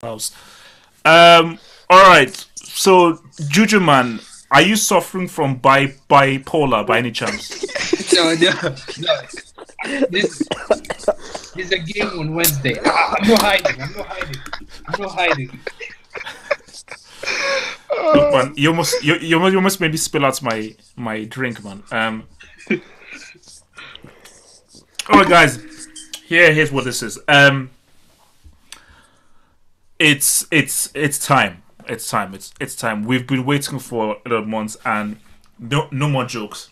house. All right. So, Juju man, are you suffering from bipolar by any chance? No. This is a game on Wednesday. I'm not hiding. I'm not hiding. Look, man, you almost made me spill out my drink, man. All right, guys. Here's what this is. It's time. It's time. We've been waiting for a lot of months, and no more jokes.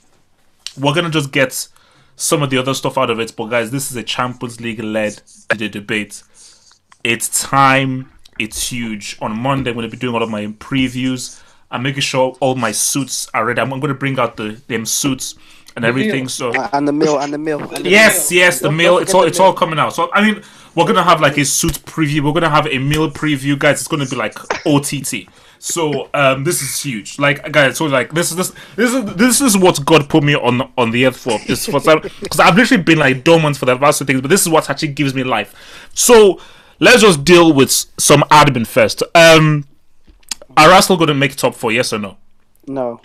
We're gonna just get some of the other stuff out of it, but guys, this is a Champions League led debate. It's time. It's huge. On Monday, I'm going to be doing all of my previews. I'm making sure all my suits are ready. I'm going to bring out them suits and everything. So and the meal. Yes, the meal. It's all coming out. So I mean, we're going to have like a suit preview. We're going to have a meal preview, guys. It's going to be like OTT. So this is huge. Like guys, so like this is what God put me on the earth for. Because I've literally been like dormant for the last two things, but this is what actually gives me life. So let's just deal with some admin first. Are Arsenal going to make top 4? Yes or no? No.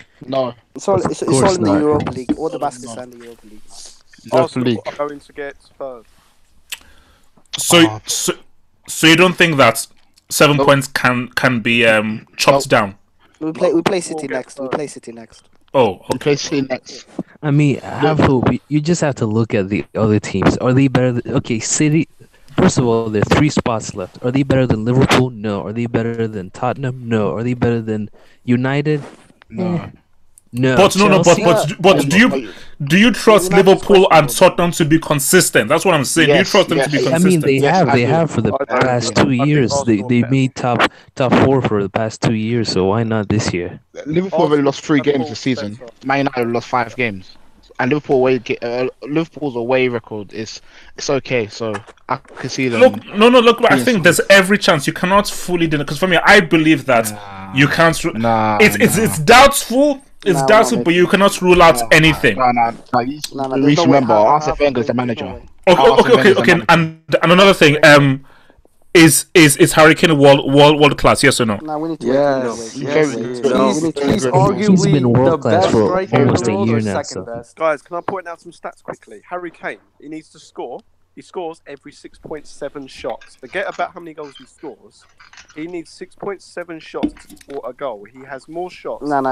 It's all in the Europa League. All the baskets are in the Europa League. Arsenal are going to get Spurs. So you don't think that 7 points can be chopped down? We play City next. Oh, okay. We play City next. I mean, you just have to look at the other teams. Are they better than... Okay, City... First of all, there are 3 spots left. Are they better than Liverpool? No. Are they better than Tottenham? No. Are they better than United? No. No. But do you trust Liverpool and Tottenham to be consistent? That's what I'm saying. Do you trust them to be consistent? I mean, they have for the past 2 years. They made top 4 for the past 2 years. So why not this year? Liverpool have only lost 3 games this season. Man United have lost 5 games. And Liverpool's away record it's okay, so I can see them. Look. I think there's every chance you cannot fully deny. Because for me, I believe that you can't. It's doubtful. It's doubtful, but you cannot rule out anything. You remember, Arsene Wenger's the manager. Okay. And another thing, is Harry Kane world class? Yes or no? No, we need to He's been world class for almost a year now. Guys, can I point out some stats quickly? Harry Kane, he needs to score. He scores every 6.7 shots. Forget about how many goals he scores. He needs 6.7 shots to score a goal. He has more shots than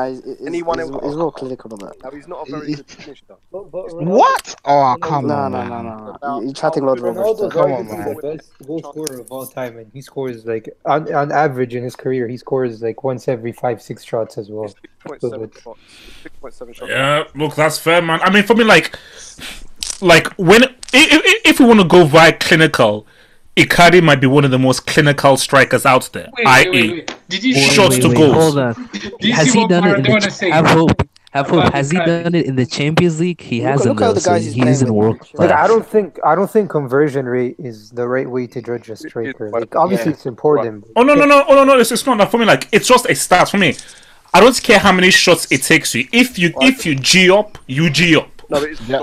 anyone else. He's not clinical on that. No, he's not a very good finisher. What? Oh, come on. No. You're chatting a lot of rubbish. Come on, man. The best goal scorer of all time, and he scores like on average in his career, he scores like once every 5-6 shots as well. 6.7 shots. Yeah, look, that's fair, man. I mean, for me, like when if we want to go via clinical, Icardi might be one of the most clinical strikers out there. Wait. Did you shots to goals? Hold on. Has he done it in the Has he done it in the Champions League? He hasn't. He's in world class. Like, I don't think conversion rate is the right way to judge a striker. Like, obviously it's important. Oh no! It's not that for me. Like, it's just a stat for me. I don't care how many shots it takes you. If you G up, you G up. No,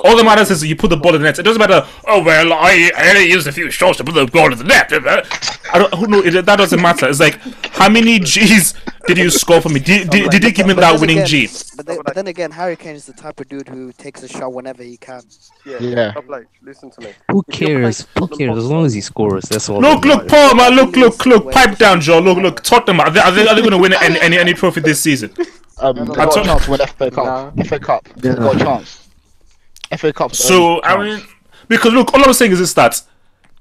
all that matters is you put the ball in the net. It doesn't matter. Oh well, I only used a few shots to put the ball in the net. That doesn't matter. It's like, how many G's did you score for me? Did you give me that winning G? But then again, Harry Kane is the type of dude who takes a shot whenever he can. Yeah. Listen to me. Who cares? As long as he scores, that's all. Look, Paul, man. Look. Pipe down, Joe. Look. Tottenham. Are they going to win any trophy this season? Got a chance to win FA Cup. FA Cup. Got a chance. FA Cup. So I mean, because look, all I'm saying is this: that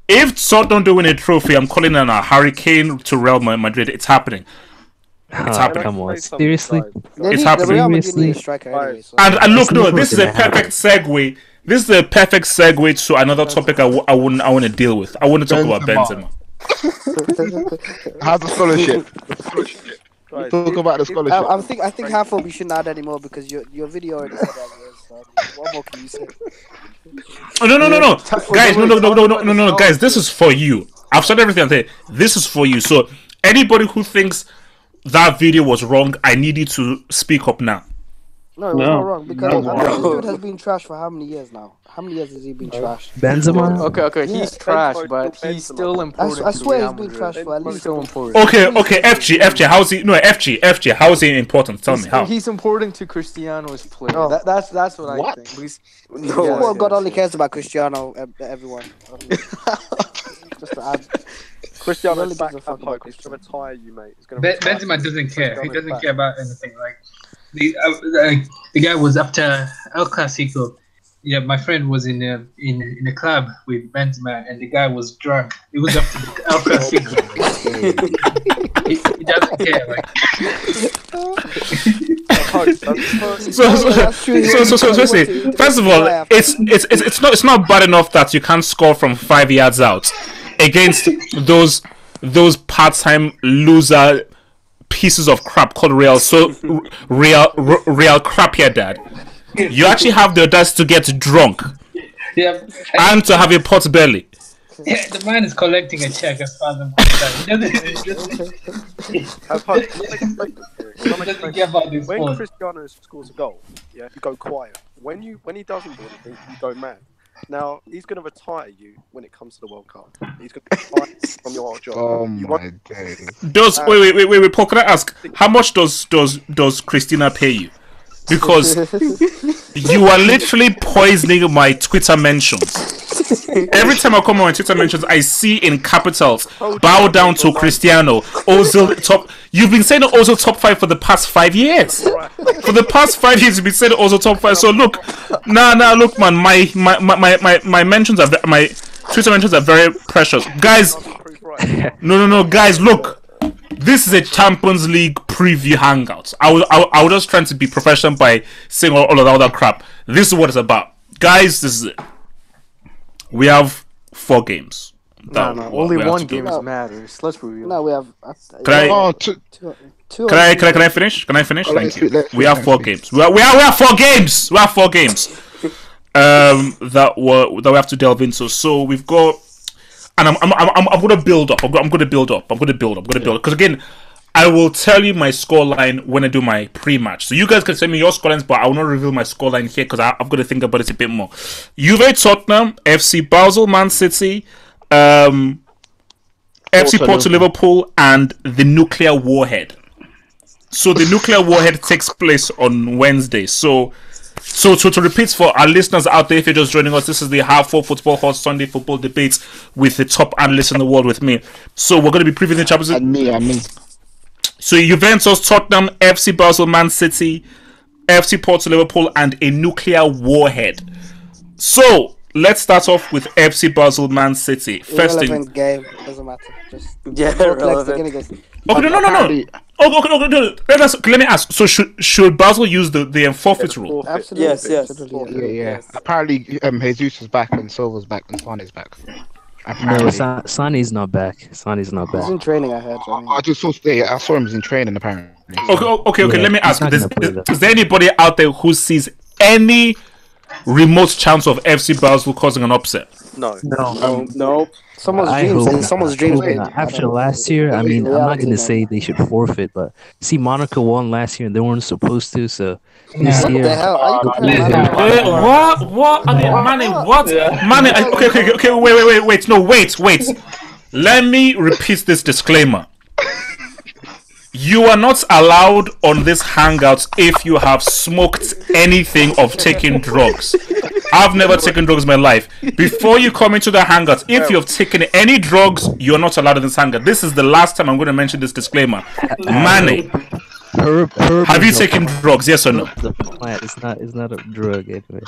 if Tottenham don't win a trophy, I'm calling on a Harry Kane to Real Madrid. It's happening. It's happening. Come on, seriously? It's happening. And look, no, this is a perfect segue. This is a perfect segue to another topic I want to deal with. I want to talk about Benzema. How's the scholarship? Talk about the scholarship. I think half of you shouldn't add anymore because your video already said that. What more can you say? Oh, no, guys, no, guys. This is for you. I've said everything. This is for you. So anybody who thinks that video was wrong, I need you to speak up now. No, it was not wrong because this dude has been trash for how many years now? How many years has he been trash? Benzema. Okay, Yeah. he's trash, but he's still important. I to swear Real he's been Madrid. trash for at He's least. still important. Okay, FG, how's he? No, FG, how's he important? Tell me how. He's important to Cristiano's play. Oh. That's what I What? think. He's, Football God only cares about Cristiano. Everyone. Just to add. Cristiano's Really back gives a up, fuck about He's going to retire you, mate. He's going Be- to retire. Benzema doesn't care. He Coming doesn't back. care about anything. Like the guy was up to El Clasico. Yeah, my friend was in a club with Benzema, and the guy was drunk. He was up to the El Clasico. he doesn't care. Like So, first of all, it's not bad enough that you can't score from 5 yards out against those part-time loser pieces of crap called Real crap here, Dad. You actually have the audacity to get drunk yeah, and to have a pot belly. yeah, the man is collecting a check as far as I'm concerned. He doesn't care about this When sport. Cristiano scores a goal, yeah, you go quiet. When he doesn't do anything, you go mad. Now he's going to retire you when it comes to the World Cup. He's going to retire you from your job. Oh You my want- days. Wait, Paul, can I ask how much does Christina pay you? Because you are literally poisoning my Twitter mentions. Every time I come on my Twitter mentions, I see in capitals, bow down to Cristiano, Ozil top. You've been saying Ozil top 5 for the past 5 years. For the past 5 years, you've been saying Ozil top 5. So look, look, man, my mentions are my Twitter mentions are very precious, guys. No, guys, look. This is a Champions League preview hangout. I was just trying to be professional by saying all of that other crap. This is what it's about, guys. This is it. We have 4 games. only we have one to do. game matters. Let's review. No, we have. Can I? Oh, Can I finish? Can I finish? Oh, Thank you. let's We have finish. 4 games. We have 4 games. We have 4 games. That we have to delve into. So we've got, and I'm gonna build up. I'm gonna build up because again, I will tell you my scoreline when I do my pre-match. So you guys can send me your scorelines, but I will not reveal my scoreline here because I've got to think about it a bit more. Juve, Tottenham, FC Basel, Man City, FC Porto, Liverpool, and the nuclear warhead. So the nuclear warhead takes place on Wednesday. So to repeat for our listeners out there, if you're just joining us, this is the Half 4 Football Hot Sunday Football Debates with the top analysts in the world with me. So we're going to be previewing the Champions League. And me. So Juventus, Tottenham, FC Basel, Man City, FC Porto, Liverpool, and a nuclear warhead. So let's start off with FC Basel, Man City. First thing. Irrelevant game. Doesn't matter. Just Yeah, relevant. Okay, no. Okay, no. Let me ask. So should Basel use the forfeit rule? Absolutely. Yes. Absolutely, Yeah. Apparently, Jesus is back and Silva's back and Sane's back. No, Apparently. Sane's not back. Sane's not He's back. in training. I heard. I just saw today. I saw him in training apparently. Okay. Yeah, Let me he's ask. not gonna play though. Is there anybody out there who sees any remote chance of FC Basel causing an upset? No. No. Someone's I dreams. hope not. Someone's I dreams. hope baby. not. After last year, I mean, I'm not gonna say they should forfeit, but see, Monaco won last year and they weren't supposed to. So this What year, the hell? Are you comparing Monaco? What? I mean, Manny, what? Manny, okay. Wait. Let me repeat this disclaimer. You are not allowed on this hangout if you have smoked anything of taking drugs. I've never taken drugs in my life. Before you come into the hangout, if you have taken any drugs, you're not allowed in this hangout. This is the last time I'm going to mention this disclaimer. Manny, have you taken drugs? Yes or no? the plant is not a drug anyway.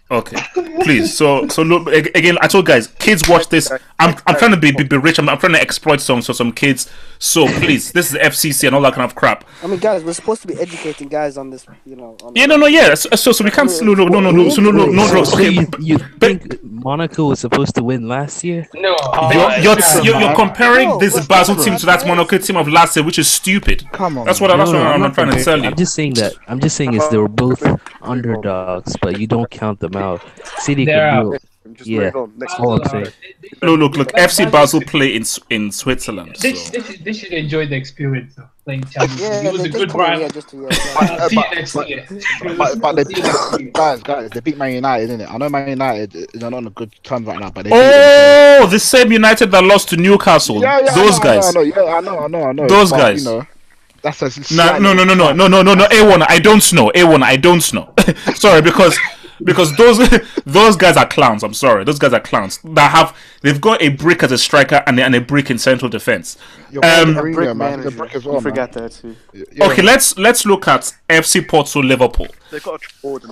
Okay, please. So look again. I told guys, kids watch this. I'm trying to be rich. I'm trying to exploit some kids. So please, this is FCC and all that kind of crap. I mean, guys, we're supposed to be educating guys on this. On Yeah. So we can't. No. So no drugs. So Okay, you think Monaco was supposed to win last year? No. You're comparing No, this but- Basel team to that Monaco team of last year, which is stupid. Come on. That's what I'm not trying to tell comparing. you. I'm just saying that. I'm just saying is they were both underdogs, but you don't count them out. City They're can out. do it. Just Yeah. move on. Next All I'm one. saying. Look. FC Basel play in Switzerland. So. They should enjoy the experience, though. playing Champions League. Yeah, It was they a just good come in run. here just to See you next year. But they See you next year. guys, they beat Man United, didn't it? I know Man United is not on a good term right now, but they beat them. Oh, the same United that lost to Newcastle. Yeah, Those guys. I know. Those but, guys. You know, that's a No. slight- A1, I don't know. A1, I don't know. Sorry, because those guys are clowns. I'm sorry, those guys are clowns. They've got a brick as a striker and a brick in central defense. You're A Mourinho, brick man. manager. He's a brick as You well, forgot that too. Yeah. Okay, let's look at FC Porto Liverpool. They've got a order.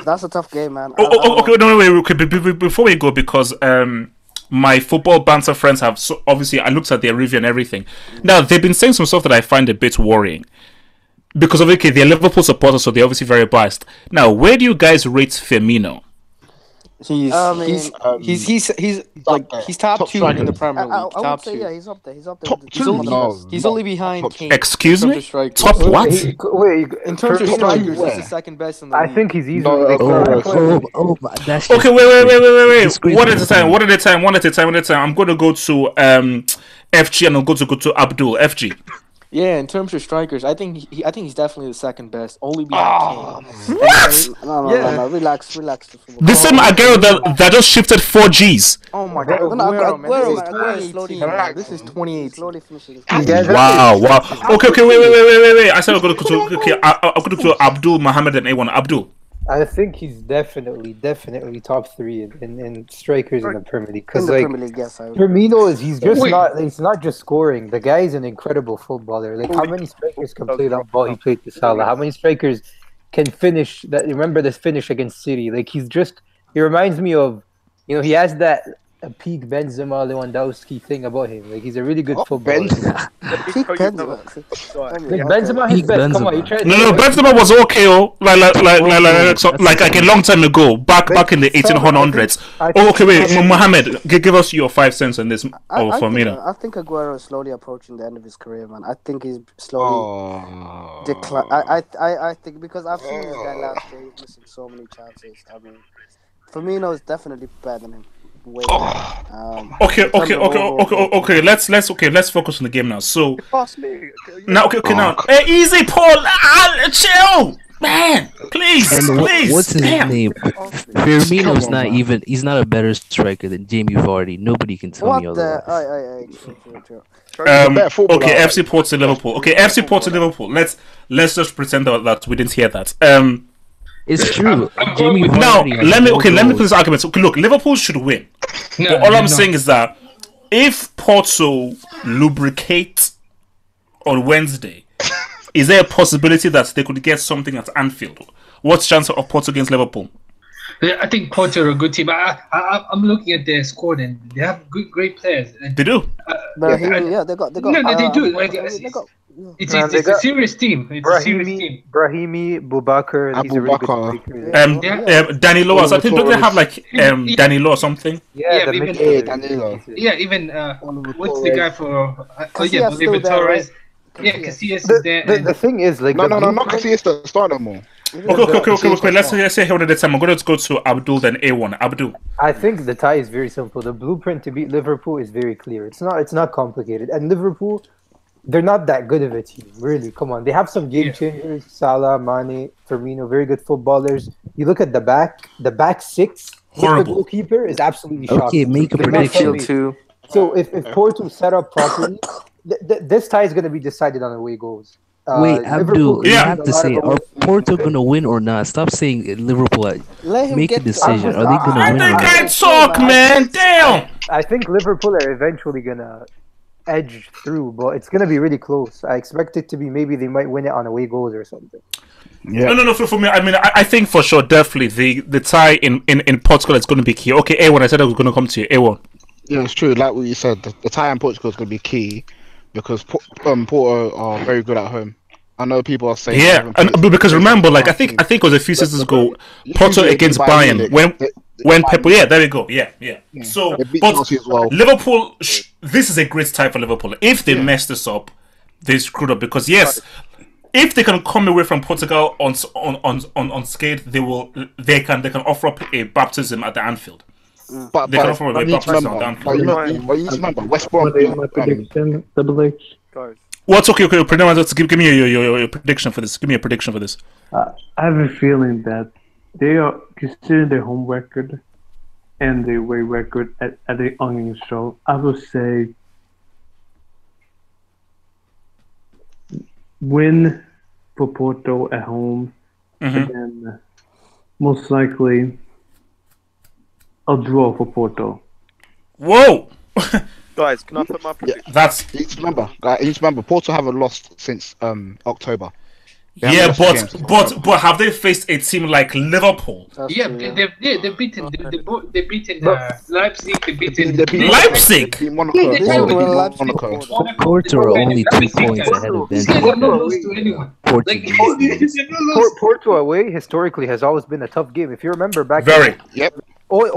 That's a tough game, man. Okay, no, wait, okay, before we go, because my football banter friends have obviously I looked at their review and everything. Now they've been saying some stuff that I find a bit worrying. Because of they're Liverpool supporters, so they're obviously very biased. Now, where do you guys rate Firmino? He's top two in the Premier League. I would Top say, two. yeah, he's up there. He's up there. Top with two? some of the No. best. He's only behind Kane. Excuse in me? terms of strikers. Top what? Wait, In terms of Firmino, strikers, he's the second best in the league. I think he's easily. No, That's Okay, just- wait. Disgrace. One at a time. I'm going to go to FG and I'll go to Abdul. FG. Yeah, in terms of strikers, I think he's definitely the second best, only behind Kane. What? No. Relax. The same Aguero that just shifted 4 Gs. Oh my God, No, Aguero, man. Aguero, This is slowly 2018. relax. This is 2018. Slowly finishing. Wow. Okay, wait. I said I'm going to go to I'm going to go to Abdul, Mohammed, and A1. Abdul. I think he's definitely top three in strikers in the Premier League. In Because the like Premier League, yes, I would. Firmino he's Wait. not just scoring. The guy is an incredible footballer. Like how many strikers can play that ball he played to Salah? How many strikers can finish that? Remember this finish against City? Like he reminds me of, he has that peak Benzema Lewandowski thing about him. Like he's a really good footballer. Peak Benzema. Like Benzema his Peak best. Come on, Benzema. you tried. No, Benzema was okay, like a long time ago, back in the 1800s. Oh, okay, wait, Mohammed, give us your 5 cents on this. Firmino. I think Aguero is slowly approaching the end of his career, man. I think he's slowly decline. I think because I've seen this guy last year, he's missing so many chances. I mean, Firmino is definitely better than him. Way better. Okay. Let's focus on the game now. So Pass me. now, now, hey, easy, Paul. Chill, man. Please. What's his Damn. name? Firmino's not even. He's not a better striker than Jamie Vardy. Nobody can tell me What the? otherwise. True. Okay, FC Porto Liverpool. Okay, FC Porto Liverpool. Let's just pretend that we didn't hear that. It's true. Jamie Now, Vardy has let me more put goals. this argument. Okay, look, Liverpool should win. No, But all they're I'm not. saying is that if Porto lubricate on Wednesday, is there a possibility that they could get something at Anfield? What's the chance of Porto against Liverpool? Yeah, I think Porto are a good team. I'm looking at their squad and they have great players. And, They do. But they got. No, they do. Like, They got. it's Man, they a got serious team. It's a serious team. Brahimi, Bubakar, he's a really good Abubakar. striker. Danilo. So I think don't they have like Danilo or something? Yeah, the even- midfielder. Danilo. Yeah, even what's the guy for? Casillas still David there, Torres. right? Yeah, Casillas is there. The thing is, like, No, the not blueprint- Casillas to start no more. Okay. Let's say one at a time. I'm going to go to Abdul then A1. Abdul. I think the tie is very simple. The blueprint to beat Liverpool is very clear. It's not complicated. And Liverpool, they're not that good of a team, really. Come on. They have some game changers, Salah, Mane, Firmino, very good footballers. You look at the back six, with Horrible. the goalkeeper is absolutely shocking. Okay, make a They're not prediction. funny. Midfield too. So if Porto set up properly, this tie is going to be decided on away goals. Wait, Abdul, Liverpool- you Yeah. have to say, are Porto gonna win or not? Stop saying Liverpool. Let him Make a get. decision. Are they gonna I win or think not? I talk, man. Damn. I think Liverpool are eventually gonna edge through, but it's gonna be really close. I expect it to be maybe they might win it on away goals or something. Yeah. No. For me, I mean, I think for sure, definitely the tie in Portugal is going to be key. Okay, A1. I said I was going to come to you. A1. Yeah, it's true. Like what you said, the tie in Portugal is going to be key because Porto are very good at home. I know people are saying Yeah, but because remember, like I think it was a few seasons ago, Porto against Bayern when Pep. Yeah, there we go. Yeah. So, They beat but Chelsea as well. Liverpool, this is a great time for Liverpool. If they mess this up, they screwed up because yes, if they can come away from Portugal unscathed, they can offer up a baptism at the Anfield. But They can offer a you need to baptism at the remember, Anfield. West Brom. Prediction, Double H. Guys, What's okay? Give me your prediction for this. Give me a prediction for this. I have a feeling that they are considering their home record and their away record at the Onion show. I would say win for Porto at home, and then most likely a draw for Porto. Whoa! Guys, can I put my prediction? That's You need to remember, Porto haven't lost since October. but have they faced a team like Liverpool? Yeah, they've beaten Leipzig. They've beaten Leipzig. Monaco. Yeah, they Oh, beat well, Leipzig Monaco. before Porto are only 2 points ahead of They've not Benzema. lost to anyone. Portuguese. Porto away historically has always been a tough game. If you remember back Very.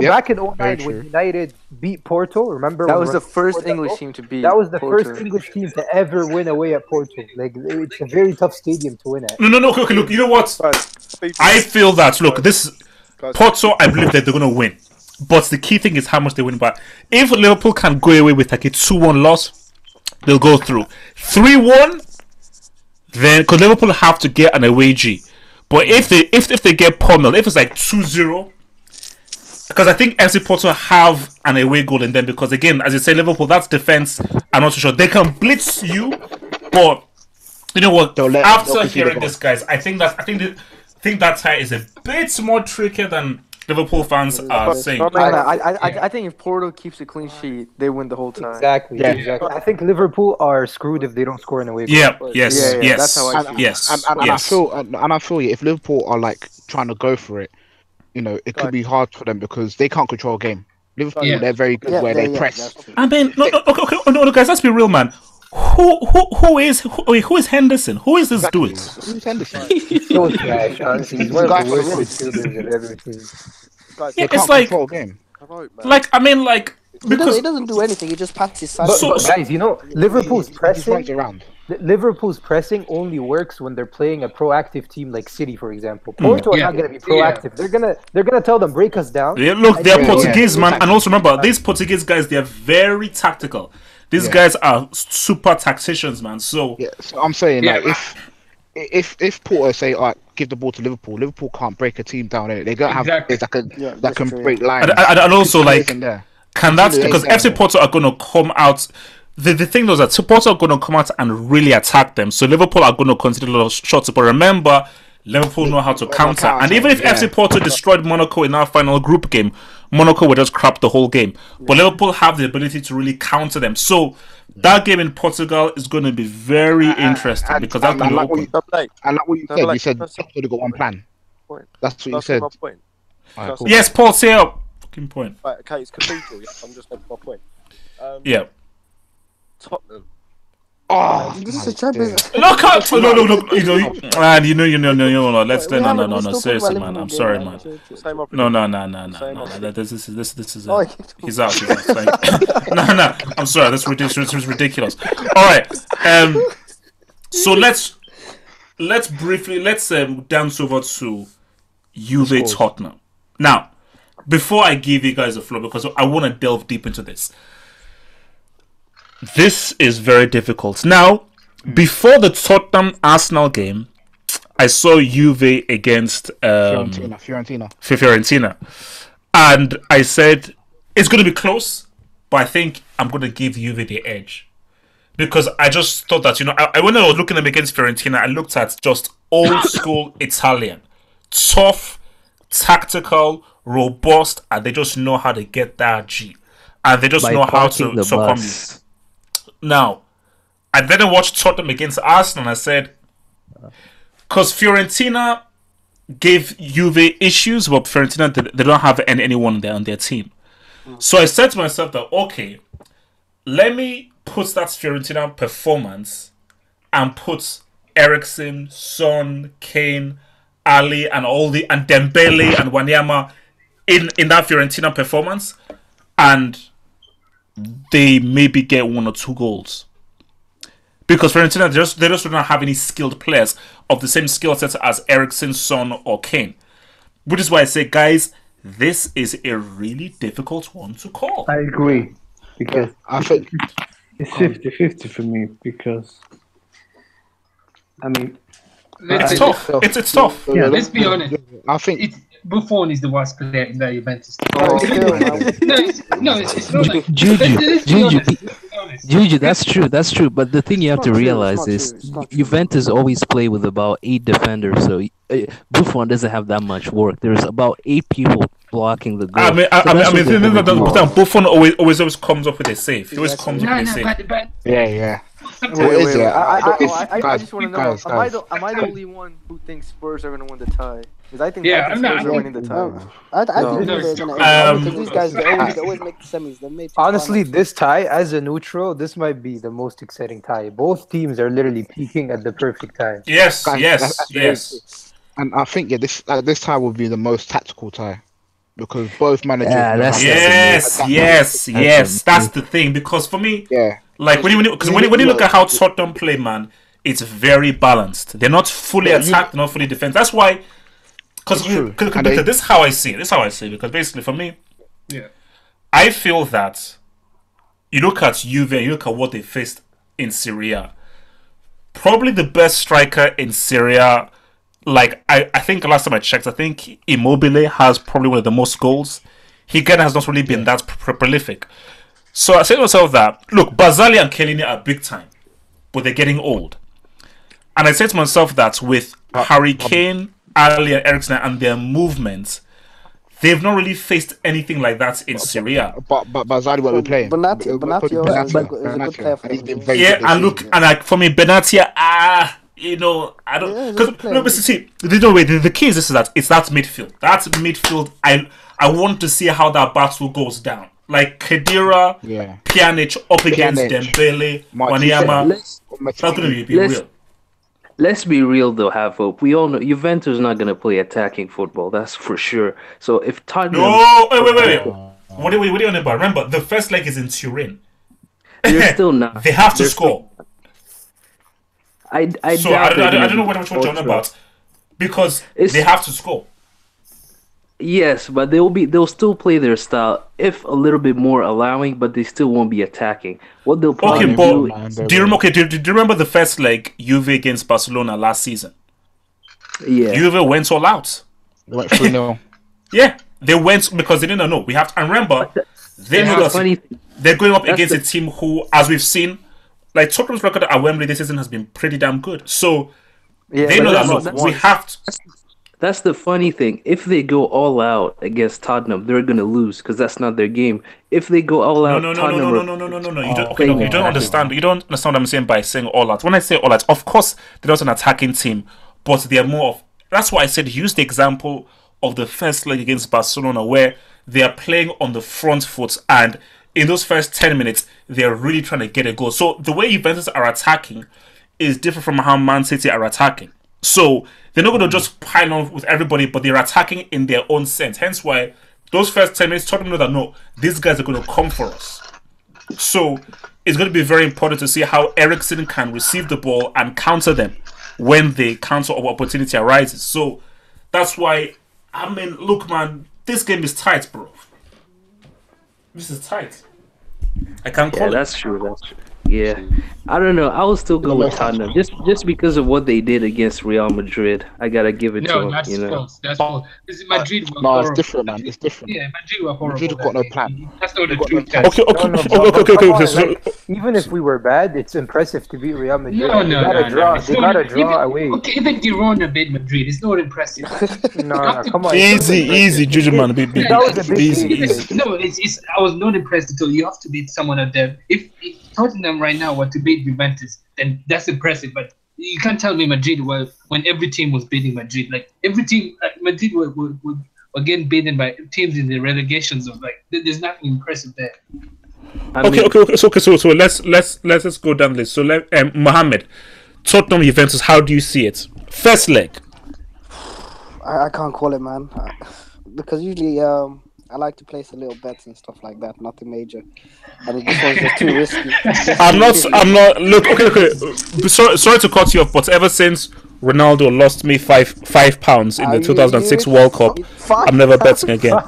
back in 09 Very when true. United beat Porto, remember? That when was the Ronaldo first scored that English goal? team to beat. That was the Porto. first English team to ever win away at Porto. Like, it's a very tough stadium to win at. No. Okay, look. You know what? Guys, I feel that. Look, this guys, Porto. I believe that they're gonna win, but the key thing is how much they win by. If Liverpool can go away with like a 2-1 loss, they'll go through. 3-1, then because Liverpool have to get an away G. But if they get pummeled, if it's like 2-0. Because I think FC Porto have an away goal in them. Because again, as you say, Liverpool, that's defense. I'm not too sure they can blitz you, but you know what? They'll After concede hearing the goal. this, guys, I think that tie is a bit more trickier than Liverpool fans are saying. I think if Porto keeps a clean sheet, they win the whole time. Exactly. Yeah. Exactly. I think Liverpool are screwed if they don't score in away goal. Yeah. Yes. Yeah, Yes. that's how I feel. Yes. And I Yes. feel you. If Liverpool are like trying to go for it, you know, it could be hard for them because they can't control a game. Liverpool, Yeah. they're very good where they press. That's true. I mean, no, guys, let's be real, man. Who is Henderson? Who is this dude? Who's Henderson? So trash, honestly. He's one of Guy the for worst the midfielders I've ever seen. guys, Yeah, They it's can't like, control a game. I mean, like because He doesn't do anything. He just pats his side. So- But guys, you know, Liverpool's He runs pressing. around. Liverpool's pressing only works when they're playing a proactive team like City, for example. Porto are Yeah. not going to be proactive. They're gonna tell them break us down. yeah, look, they're Yeah. Portuguese, man, and also remember these Portuguese guys. They're very tactical. These guys are super tacticians, man. So Yeah, so I'm saying Yeah. like if Porto say, all right, give the ball to Liverpool, Liverpool can't break a team down there. They don't have Exactly. it's Yeah, that that's can true. break lines. and also like In there. can that Yeah, because exactly. FC Porto are going to come out. The thing is that Porto are going to come out and really attack them. So Liverpool are going to consider a lot of shots. But remember, Liverpool know how to counter. And even if FC Porto destroyed Monaco in our final group game, Monaco would just crap the whole game. But Liverpool have the ability to really counter them. So that game in Portugal is going to be very interesting because that's going to like what open. you, and like what you No, said, like, you said that's- they've only got one plan. Point. That's what you That's said. my point. Alright, That's cool. Yes, Paul, say up. Fucking point. Right, okay, it's cathedral. Yeah, I'm just making my point. Yeah. Tottenham. Oh, This is my a Champions. days. No, can't. No. Man, no. Let's We no. haven't- we're still Seriously, talking man. about I'm Liverpool sorry, game, man. Say my No. prediction. This is. Oh, he kicked him. He's out. Like, no. I'm sorry. That's ridiculous. This is ridiculous. All right. So let's briefly dance over to Juve Tottenham. Now, before I give you guys a floor, because I want to delve deep into this. This is very difficult. Now, before the Tottenham Arsenal game, I saw Juve against Fiorentina, and I said it's going to be close, but I think I'm going to give Juve the edge because I just thought that when I was looking at them against Fiorentina, I looked at just old school Italian, tough, tactical, robust, and they just know how to get that G, and they just By know how parking to the succumb you. bus. Now, I then watched Tottenham against Arsenal and I said, because Fiorentina gave Juve issues, but Fiorentina, they don't have anyone there on their team. So I said to myself that, okay, let me put that Fiorentina performance and put Eriksen, Son, Kane, Ali, and Dembele and Wanyama in that Fiorentina performance, and they maybe get 1 or 2 goals. Because Fiorentina, they just don't have any skilled players of the same skill set as Eriksen, Son, or Kane. Which is why I say, guys, this is a really difficult one to call. I agree because I think it's 50-50 for me because I mean, It's tough. It's tough. Yeah. Let's be honest. I think Buffon is the worst player in the Juventus. Oh, still, man. It's not like Juju, that's true. But the thing you have It's to not true, realize it's is not true, it's not true. Juventus always play with about 8 defenders, so Buffon doesn't have that much work. There's about 8 people blocking the goal. I mean, Buffon always comes up with a save. He always Yes, comes up with a save. but yeah. Wait, What is it? I just want to know, Guys. am I the only one who thinks Spurs are going to win the tie? Because I think Yeah, Spurs are winning the tie. I No. think they're gonna end because these guys they always make the semis. They made Honestly, this tie, as a neutral, this might be the most exciting tie. Both teams are literally peaking at the perfect time. Yes, Guys, yes, yes. And I think this tie will be the most tactical tie because both managers. Yeah, that's- Yes. That's the thing. Because for me, Yeah. like when you look at how Tottenham play, man, it's very balanced. They're not fully attacked, not fully defense. That's why. Because this is how I see it. This is how I see it. Because basically, for me, I feel that you look at Juve, you look at what they faced in Syria. Probably the best striker in Syria. Like I think last time I checked, I think Immobile has probably one of the most goals. He again has not really been that prolific. So I say to myself that look, Barzagli and Chiellini are big time, but they're getting old. And I say to myself that with Harry Kane, Ali, and Eriksen and their movements, they've not really faced anything like that in Syria. But Barzagli will be playing. Benatia is a good player for He's been them. very Yeah, good and this look, season. and like for me, Benatia, I don't Yeah, he's a because good player. no, but see, the key is that it's that midfield. That midfield, I want to see how that battle goes down. Like Khedira, Yeah. Pjanic up against Dembele, Wanyama. That's gonna be real. Let's be real though, have hope. We all know Juventus is not going to play attacking football. That's for sure. So if Tottenham, No, wait. What are you on about? Remember, the first leg is in Turin. they're still not. They have to score. I So I doubt don't know what you're talking about because they have to score. Yes, but they'll still play their style, if a little bit more allowing, but they still won't be attacking. What they'll probably do. Do you remember the first leg Juve against Barcelona last season? Yeah. Juve went all out. Went 3-0. Yeah, they went because they didn't know. We have to, and remember, they know that they're going up against a team who, as we've seen, like Tottenham's record at Wembley this season has been pretty damn good. So they know that look, we have to. That's the funny thing. If they go all out against Tottenham, they're gonna lose because that's not their game. If they go all out, No. Tottenham You don't understand. You don't understand what I'm saying by saying all out. When I say all out, of course they're not an attacking team, but they're more of. That's why I said use the example of the first leg against Barcelona, where they are playing on the front foot, and in those first 10 minutes, they're really trying to get a goal. So the way Juventus are attacking is different from how Man City are attacking. So they're not going to just pile on with everybody, but they're attacking in their own sense. Hence why those first 10 minutes, Tottenham know that no, these guys are going to come for us. So it's going to be very important to see how Eriksen can receive the ball and counter them when the counter opportunity arises. So that's why, I mean, look, man, this game is tight, bro. This is tight. I can't call it. That's true. Yeah, I don't know. I will still go with Tottenham just because of what they did against Real Madrid. I gotta give it to them. That's false. That's false. Madrid were No, horrible. it's different, man. It's different. Yeah, Madrid were horrible. Madrid got no plan. That's not the truth. Okay. Even if we were bad, it's impressive to beat Real Madrid. No. They gotta draw away. Okay, even Girona beat Madrid. It's not impressive. No, come on. Easy, Juju, man. That was a big Easy. game. No, it's. I was not impressed at all. You have to beat someone of them. If Tottenham right now were to beat Juventus, then that's impressive. But you can't tell me Madrid were when every team was beating Madrid. Like every team, Madrid were getting beaten by teams in the relegations of like. There's nothing impressive there. Okay. So let's go down this. So Mohammed, Tottenham Juventus. How do you see it? First leg. I can't call it, man, because usually I like to place a little bets and stuff like that. Nothing major, and this one's just too risky. I'm not. Look, okay. Sorry to cut you off, but ever since Ronaldo lost me five pounds in the 2006 World Cup. I'm never betting again.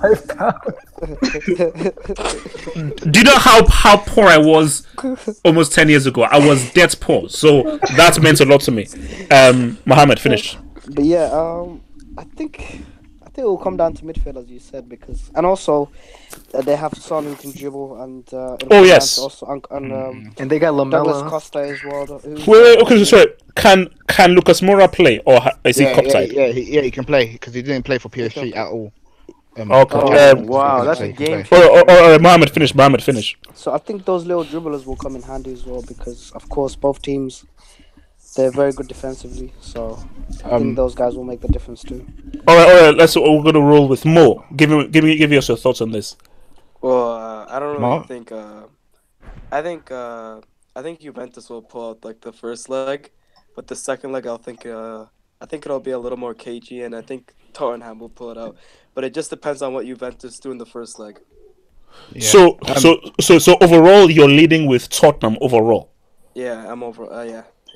Do you know how poor I was almost 10 years ago? I was dead poor, so that meant a lot to me. Mohammed, finish. But yeah, I think it will come down to midfield, as you said, and also they have Son who can dribble, and yes, also and they got Douglas Lamella. Costa as well. Wait, okay, sorry. Can Lucas Moura play, or is he cup-side? Yeah, he can play because he didn't play for PSG at all. Okay. Wow, that's a game. Mohammed, finish. So I think those little dribblers will come in handy as well, because of course both teams, they're very good defensively. So I think those guys will make the difference too. All right. We're gonna roll with Mo. Give us your thoughts on this. Well, I don't really think. I think Juventus will pull out like the first leg, but the second leg, I think it'll be a little more cagey, and I think Tottenham will pull it out. But it just depends on what Juventus do in the first leg. Yeah. So overall, you're leading with Tottenham overall. Yeah, I'm over.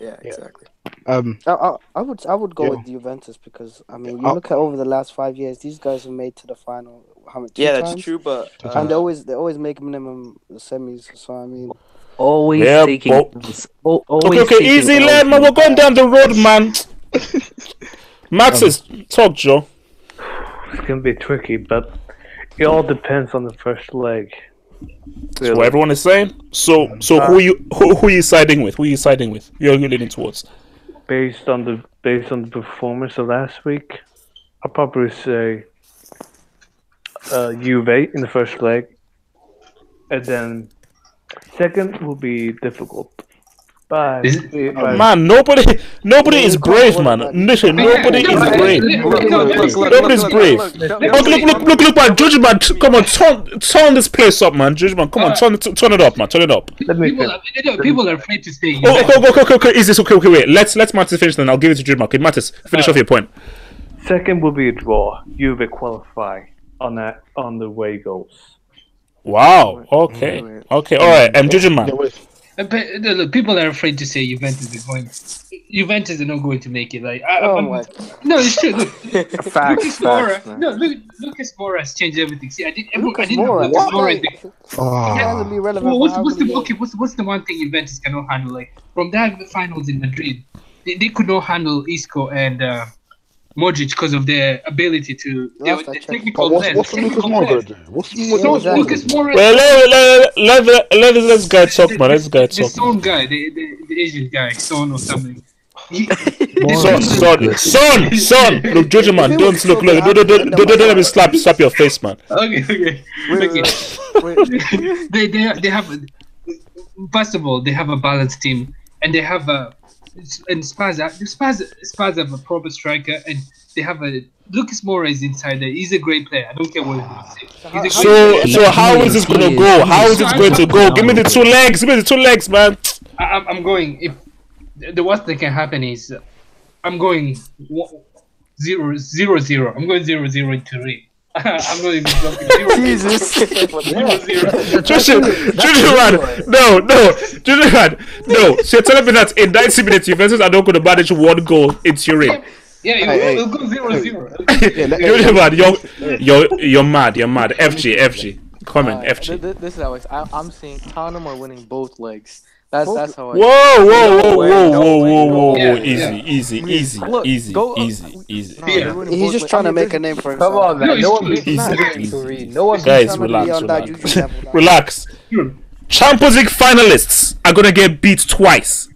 Yeah, exactly. I would go with Juventus, because I mean, you look at over the last 5 years, these guys have made to the final. How many? Two times? That's true, but and they always make minimum semis. So I mean, always taking. Okay, easy, lad, man. We're going down the road, man. Max, talk, Joe. It's gonna be tricky, but it all depends on the first leg. That's what everyone is saying. So who are you siding with? Who are you siding with? You're leaning towards. Based on the performance of last week, I'll probably say Juve in the first leg, and then second will be difficult. Man, nobody is brave, man. Listen, nobody is brave. Nobody's brave. Look, man, Judge, man, come on, turn this place up, man. Judge, man, come on, turn it up, man, turn it up. People are afraid to say. Okay, is this okay? Wait, let's Mattis finish, then I'll give it to Judge, man. Okay, Mattis, finish off your point. Second will be a draw. Juve qualify on the way goals. Wow. Okay. All right. Judge, man. But look, people are afraid to say Juventus are not going to make it. Like, no, it's true. Look, Lucas Moura has changed everything. See, I didn't know Lucas Moura. What's the one thing Juventus cannot handle? Like, from that finals in Madrid, they could not handle Isco and Modric because of their ability to technical lens. What's Lucas Moura going to do? Lucas Moura. Well, let's guy talk, man. Let's guy talk. The Son guy, the Asian guy, Son or something. Son. Look, Jojo, man, don't let me slap your face, man. Okay. They have. First of all, they have a balanced team, and they have a. And Spurs have a proper striker, and they have a Lucas Moura is inside there. He's a great player. I don't care what he says. So how is this gonna go? How is it going to go? Give me the two legs. Give me the two legs, man. I'm going. If the worst that can happen is, I'm going 0-0. I'm going 0-0 in Turin. I'm not even joking. Jesus. No. So you're telling me that in 90 minutes, Juventus are not going to manage one goal in Turin? Yeah, we'll go 0-0. You're mad. FG. Come on, FG. This is how I'm seeing Tottenham are winning both legs. That's how I. Whoa! Easy. He's just trying to make a name for himself. Come on, man. No one guys, relax. Champions League finalists are gonna get beat twice.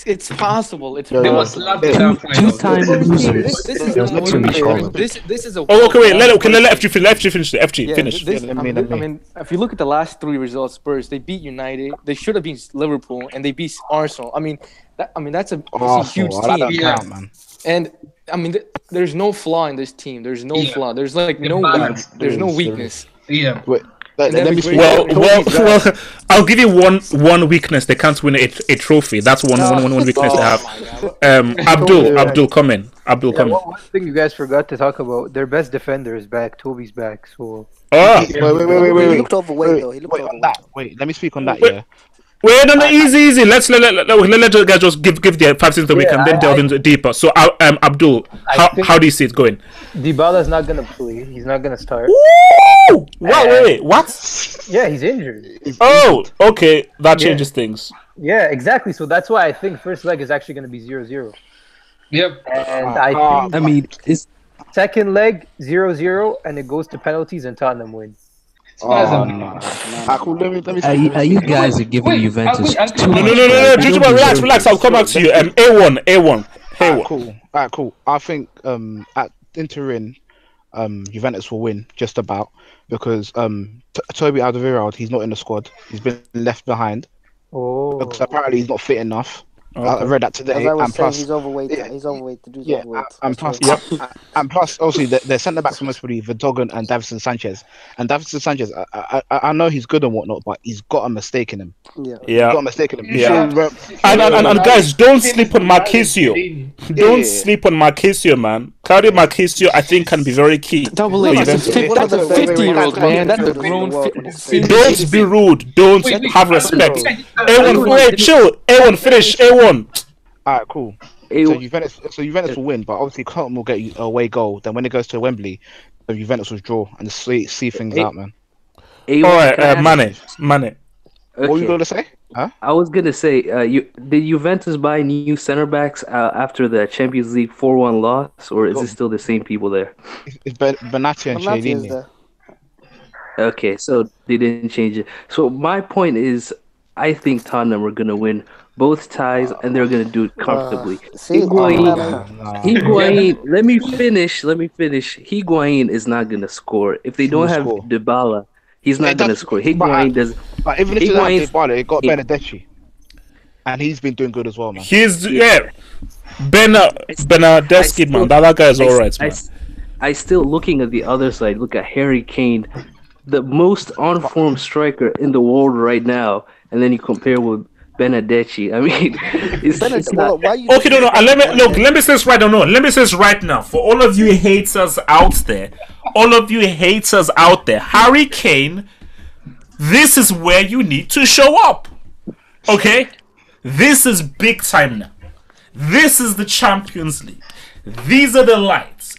It's possible. It's two-time losers. This is a. Okay. Let FG finish. FG finish. I mean, if you look at the last three results, Spurs they beat United. They should have beat Liverpool, and they beat Arsenal. That's a huge team. Man. And I mean, there's no flaw in this team. There's no flaw. There's like there's no weakness. Yeah. Wait. Well, I'll give you one weakness. They can't win a trophy. That's one weakness they have. Abdul, come in. One thing you guys forgot to talk about: their best defender is back. Toby's back. So. Wait. He looked overweight though. Wait, let me speak on that. Yeah. Wait, no, easy. Let the guys just give the 5 seconds that we can then delve into deeper. So, Abdul, how do you see it going? Dybala's not gonna play. He's not gonna start. Woo! Wait, what? Yeah, he's injured. Okay, that changes things. Yeah, exactly. So that's why I think first leg is actually gonna be 0-0. Yep. And I mean, it's second leg 0-0, and it goes to penalties, and Tottenham win. you guys are giving Juventus too much. No, relax. I'll come back to you. A1. Alright, cool. I think at Interin, Juventus will win just about because Toby Alderweireld, he's not in the squad. He's been left behind. Because apparently he's not fit enough. Okay. I read that today. And plus, he's overweight. He's overweight. The dude's overweight. And plus, obviously, their centre backs are most probably Vertonghen and Davinson Sanchez. And Davinson Sanchez, I know he's good and whatnot, but he's got a mistake in him. Yeah. He's got a mistake in him. Yeah. And guys, don't sleep on Marquisio. Don't sleep on Marquisio, man. Claudio Marquisio, I think, can be very key. Double A. That's a 50-year-old man. That's a grown. Don't be rude. Don't have respect. A1, wait, chill. A1, finish. A1. Alright, cool. So Juventus will win, but obviously Tottenham will get you a away goal. Then when it goes to Wembley, Juventus will draw and see things out, man. Alright, Mane. Okay. What were you going to say? Huh? I was gonna say, did Juventus buy new center backs after the Champions League 4-1 loss, or is it still the same people there? It's Benatia and Chiellini. Okay, so they didn't change it. So my point is, I think Tottenham are gonna win both ties, and they're gonna do it comfortably. Higuain, let me finish. Higuain is not gonna score if they don't have Dybala. He's not gonna score. Higuain does. But even if they don't have Dybala, they got Benedetti, and he's been doing good as well, man. Benedetti, man. That guy is alright, man. I still looking at the other side. Look at Harry Kane, the most on-form striker in the world right now, and then you compare with Benedetti. I mean, it's not... Okay, no. Let me say this right now. No, let me say this right now. For all of you haters out there, Harry Kane, this is where you need to show up. Okay, this is big time now. This is the Champions League. These are the lights.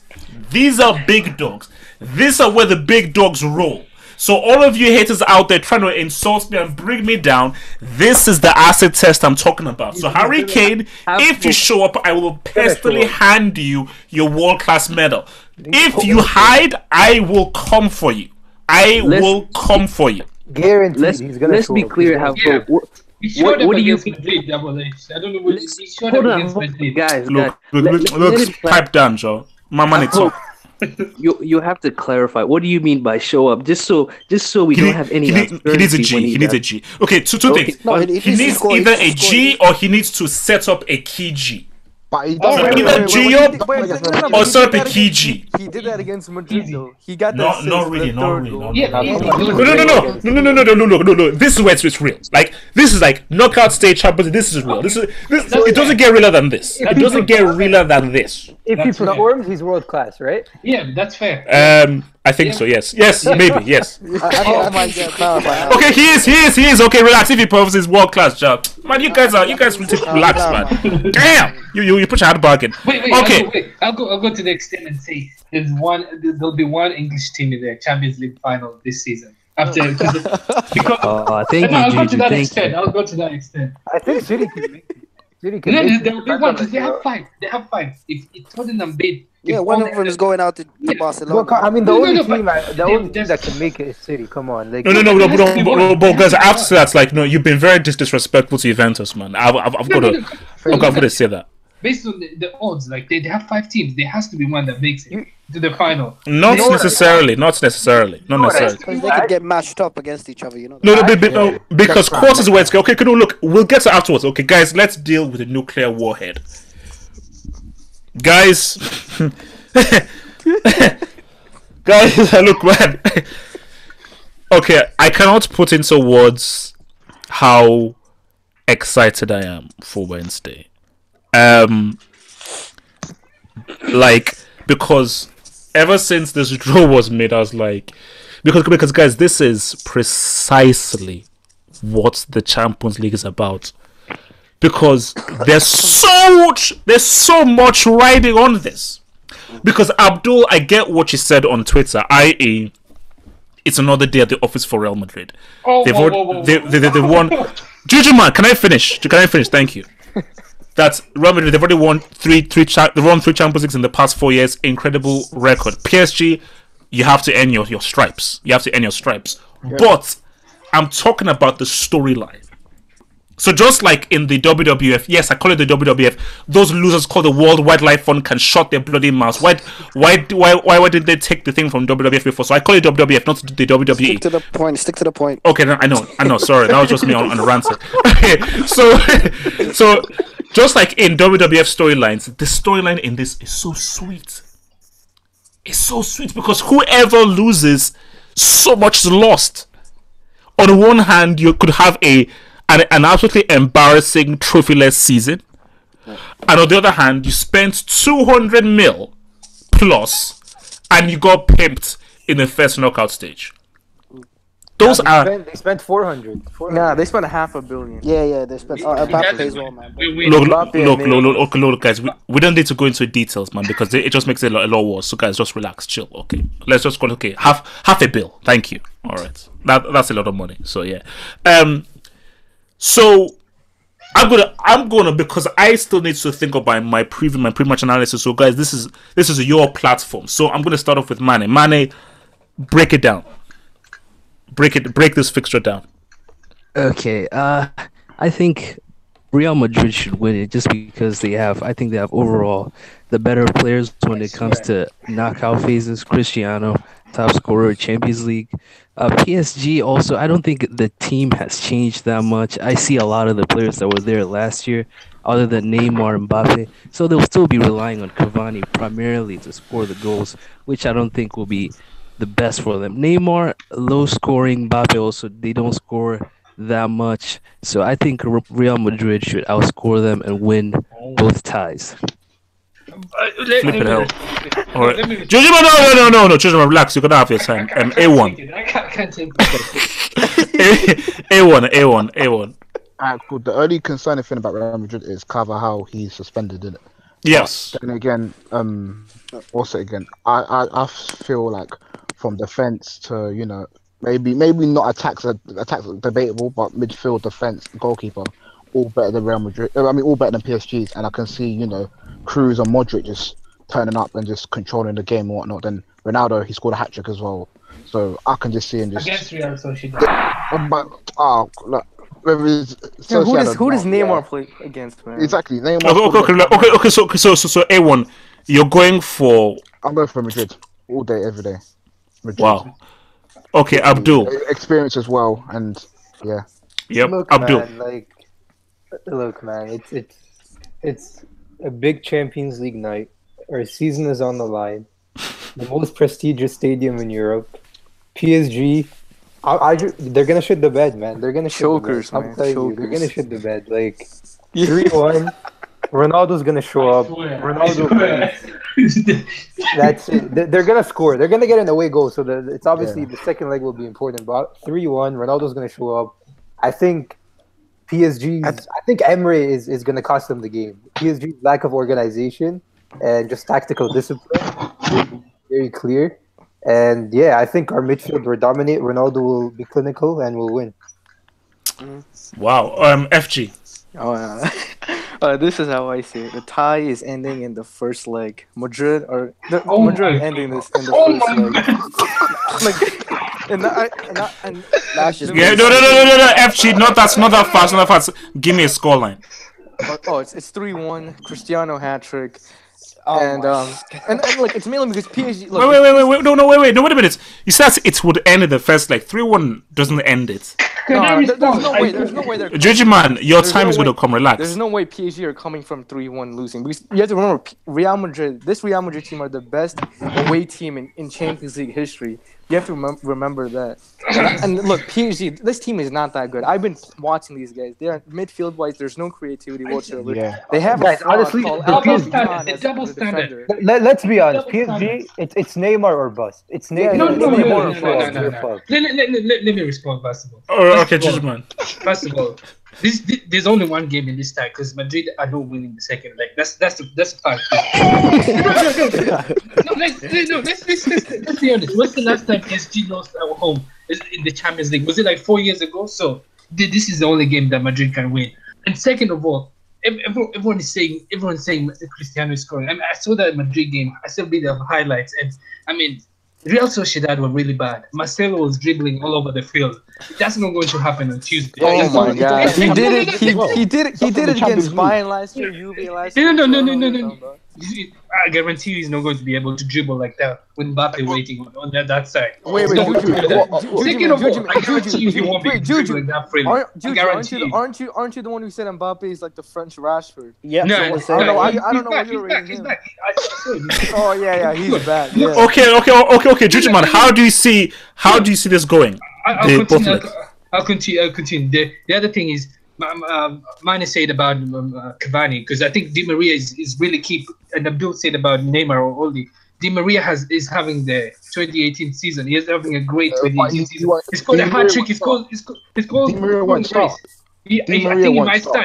These are big dogs. These are where the big dogs roll. So all of you haters out there trying to insult me and bring me down, this is the acid test I'm talking about. So Harry Kane, if you show up, I will personally hand you your world-class medal. If you hide, I will come for you. Guaranteed. Let's be clear. What do you think? I don't know what he showed up against Madrid. Guys, look, pipe down, Joe. My money talk. You have to clarify. What do you mean by show up? Just so we don't have any. He needs a G. He needs a G. Okay, two things. No, he needs either a G or he needs to set up a key G. Either G up or set up a key G. He did that against Madrid, though. He got that. Not really. No. This is where it's real. Like this is like knockout stage champions. This is real. This. It doesn't get realer than this. It doesn't get realer than this. If he performs, he's world class, right? Yeah, that's fair. I think so. Yes, maybe. Yes. Okay, he is. Okay, relax. If he performs, he's world class, job. Man, you guys will take relax, man. Damn, you put your hard bargain. Wait. Okay. I'll go to the extent and say there'll be one English team in the Champions League final this season. After because I'll go to that extent. I think City can make it. They have five. If Tottenham beat, one of them is going out to Barcelona. I mean, the only team that can make it is City. Come on, no, guys. After that, like, no, you've been very disrespectful to Juventus, man. I've got to say that. Based on the odds, like they have 5 teams, there has to be one that makes it to the final. Not necessarily. Because they could get matched up against each other, you know. No, because quarters where it's go. Okay, look, we'll get to afterwards. Okay, guys, let's deal with the nuclear warhead. Guys, look, man. Okay, I cannot put into words how excited I am for Wednesday. Like, because ever since this draw was made, I was like, because guys, this is precisely what the Champions League is about, because there's so much riding on this. Because Abdul, I get what you said on Twitter, i.e., it's another day at the office for Real Madrid. They've won. Juju man, can I finish? Thank you. That's Real Madrid. They've already won three Champions Leagues in the past 4 years. Incredible record. PSG, you have to earn your stripes. But I'm talking about the storyline. So just like in the WWF, yes, I call it the WWF. Those losers called the World Wildlife Fund can shut their bloody mouths. Why did they take the thing from WWF before? So I call it WWF, not the WWE. Stick to the point. Okay, I know. Sorry, that was just me on a ranting. Okay, so just like in WWF storylines, the storyline in this is so sweet. It's so sweet because whoever loses, so much is lost. On one hand, you could have an absolutely embarrassing trophyless season, and on the other hand, you spent 200 mil plus, and you got pimped in the first knockout stage. They spent 400. Nah, they spent $500 million. Yeah, they spent Mbappe as well, man. Look, guys, we don't need to go into details, man, because it just makes it a lot worse. So, guys, just relax, chill. Okay, let's just go. Okay, half a bill. Thank you. All right, that's a lot of money. So yeah, so I'm gonna because I still need to think about my pre-match analysis. So, guys, this is your platform. So I'm gonna start off with Mane. Mane, break it down. Break this fixture down. Okay, I think Real Madrid should win it just because I think they have overall the better players when it comes to knockout phases. Cristiano, top scorer, Champions League. PSG also, I don't think the team has changed that much. I see a lot of the players that were there last year, other than Neymar and Mbappe. So they'll still be relying on Cavani primarily to score the goals, which I don't think will be the best for them. Neymar, low scoring. Mbappe also, they don't score that much. So I think Real Madrid should outscore them and win both ties. Flip it out. All right. No. Just relax. You're gonna have your time. A1. I can't take A1. Alright, cool. The only concerning thing about Real Madrid is Carvajal. He's suspended, isn't it? Yes. Then again, I feel like from defense to maybe not attacks are debatable, but midfield, defense, goalkeeper, all better than Real Madrid. All better than PSG's, and I can see Cruz and Modric just turning up and just controlling the game and whatnot. Then Ronaldo, he scored a hat trick as well, so I can just see him just against Real Sociedad. Look. Who does Neymar play against, man? Exactly. Neymar. Okay. So A1, you're going for. I'm going for Madrid all day, every day. Madrid. Wow. Okay, Abdul. Experience as well, and yeah. Yep. Look, Abdul. man, look, man. It's a big Champions League night. Our season is on the line. The most prestigious stadium in Europe. PSG. They're gonna shit the bed, man. They're gonna chokers, man. man. I'm telling you, Chokers. they're gonna shit the bed. 3-1. Ronaldo's gonna show up. That's it. They're gonna score. They're gonna get an away goal. So it's obviously the second leg will be important. But 3-1, Ronaldo's gonna show up. I think PSG. I think Emre is gonna cost them the game. PSG's lack of organization and just tactical discipline will be very clear. And yeah, I think our midfield will dominate. Ronaldo will be clinical and will win. Wow. FG. Oh yeah. This is how I see it. The tie is ending in the first leg. Madrid Madrid ending this in the first leg. No. FG. That's not that fast. Give me a scoreline. It's 3-1. Cristiano hat trick. And it's mainly because PSG. Wait. No, wait a minute. You said it would end in the first leg. 3-1 doesn't end it. There's no way. Juji man, your time is going to come. Relax. There's no way PSG are coming from 3-1 losing. Because you have to remember, Real Madrid team are the best away team in Champions League history. You have to remember that. And look, PSG, this team is not that good. I've been watching these guys. They are midfield wise. There's no creativity whatsoever. Yeah. They have Guys, a fraud honestly, called the El PSG Capitan the as double the standard. defender. Let's be honest. Double PSG, it's Neymar or bust. It's Yeah, Neymar. no, Let me respond first of all. Okay, Judgment. First of all, there's only one game in this tie because Madrid are not winning the second leg. That's a fact. Let's be honest. What's the last time PSG lost at home in the Champions League? Was it like 4 years ago? So this is the only game that Madrid can win. And second of all, everyone's saying Cristiano is scoring. I mean, I saw that Madrid game. I still read the highlights, and I mean, Real Sociedad were really bad. Marcelo was dribbling all over the field. That's not going to happen on Tuesday. Oh my God! He did it. He did it against Bayern last year, Juve last year. No. I guarantee you he's not going to be able to dribble like that with Mbappe waiting on that side. Wait, Second of all, I guarantee you he won't be dribbling that freely. Aren't you the one who said Mbappe is like the French Rashford? Yeah. No, I don't know what you're he's rating him. back. Oh yeah, he's back. Yeah. Okay, Judgment. How do you see this going? I'll continue. The other thing is, Mane said about Cavani, because I think Di Maria is really key, and Abdul said about Neymar or Oli. Di Maria is having the 2018 season. He is having a great 2018 season. He scored a hat trick. He scored. Di Maria won't start. I think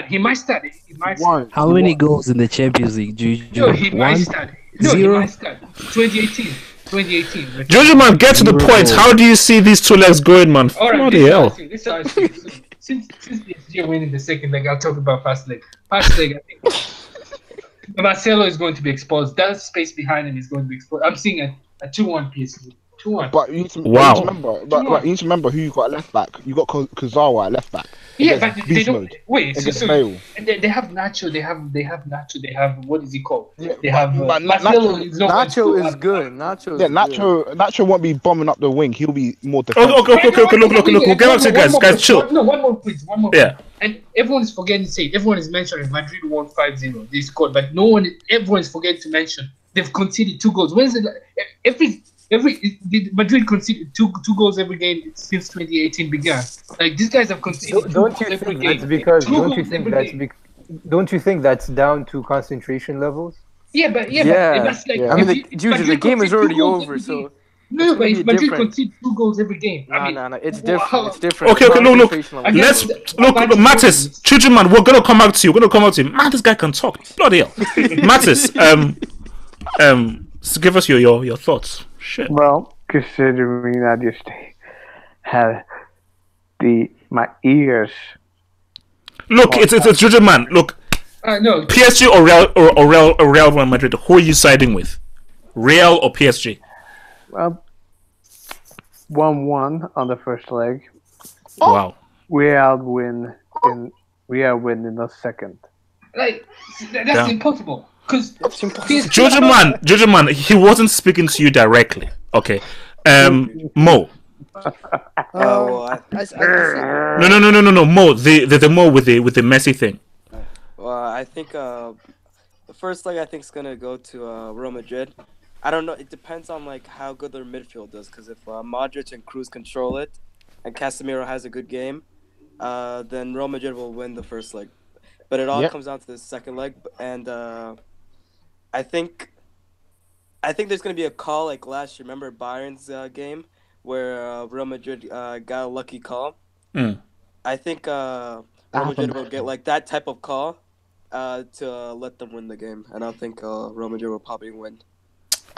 he might start. How many goals in the Champions League, Juju? No, he might start. No, he might start. 2018. Judgment, get to the point. How do you see these two legs going, man? All right, Bloody hell. Since PSG are winning the second leg, I'll talk about first leg. First leg, I think Marcelo is going to be exposed. That space behind him is going to be exposed. I'm seeing a 2-1 PSG. 2-1. But you need to remember who you got at left back. You got Kurzawa at left back. Yeah, but they don't. Mode. Wait, so they have Nacho. They have Nacho. They have, what is he called? They have Marcelo. Nacho is good. Nacho won't be bombing up the wing. He'll be more defensive. Okay. Look. We'll get back to you guys. Chill. One more, please. One more. Yeah. And everyone is forgetting to say. Everyone is mentioning Madrid won 5-0. They scored, but everyone is forgetting to mention they've conceded 2 goals. When is it? Madrid conceded two goals every game since 2018 began. Like, these guys have conceded. Don't you think that's because? Don't you think that's down to concentration levels? Yeah, but that's like. I mean, the game is already over, so. No, but if Madrid concede 2 goals every game. No, it's different. It's different. Okay, look. Let's look, Mattis, Children, we're gonna come out to you. Man, this guy can talk. Bloody hell, Mattis. So give us your thoughts. Shit. Well, considering I just had my ears. Look, it's Judgment Man. Look, no. PSG or Real Madrid. Who are you siding with? Real or PSG? Well, 1-1 on the first leg. Wow. Real win in the second. Like, that's impossible. Because Judgment Man, he wasn't speaking to you directly. Okay. Mo. No. Mo, the Mo with the Messi thing. Well, I think the first leg I think is gonna go to Real Madrid. I don't know. It depends on like how good their midfield is. Because if Modric and Cruz control it, and Casemiro has a good game, then Real Madrid will win the first leg. But it all comes down to the second leg, and I think there's gonna be a call like last year. Remember Bayern's game where Real Madrid got a lucky call. I think Real Madrid will get like that type of call to let them win the game, and I think Real Madrid will probably win.